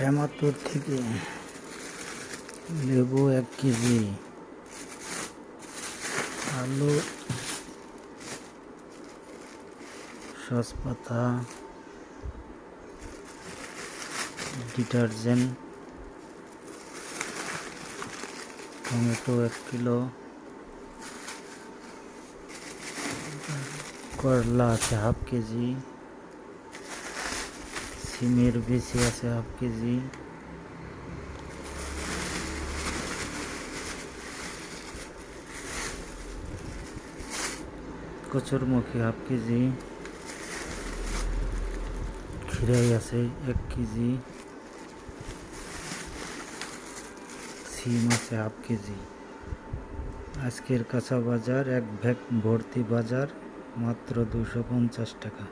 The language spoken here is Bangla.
কামারপুর থেকে লেবু 1 কেজি, আলু, সসপাতা, ডিটারজেন্ট, টমেটো 1 কিলো, করলা আছে হাফ কেজি, সিমের বেশি আছে half KG, কচুরমুখী half KG, Khirai আছে 1 কেজি, সিম আছে হাফ কেজি। আজকের কাঁচা বাজার 1 ব্যাগ ভর্তি বাজার মাত্র 250 টাকা।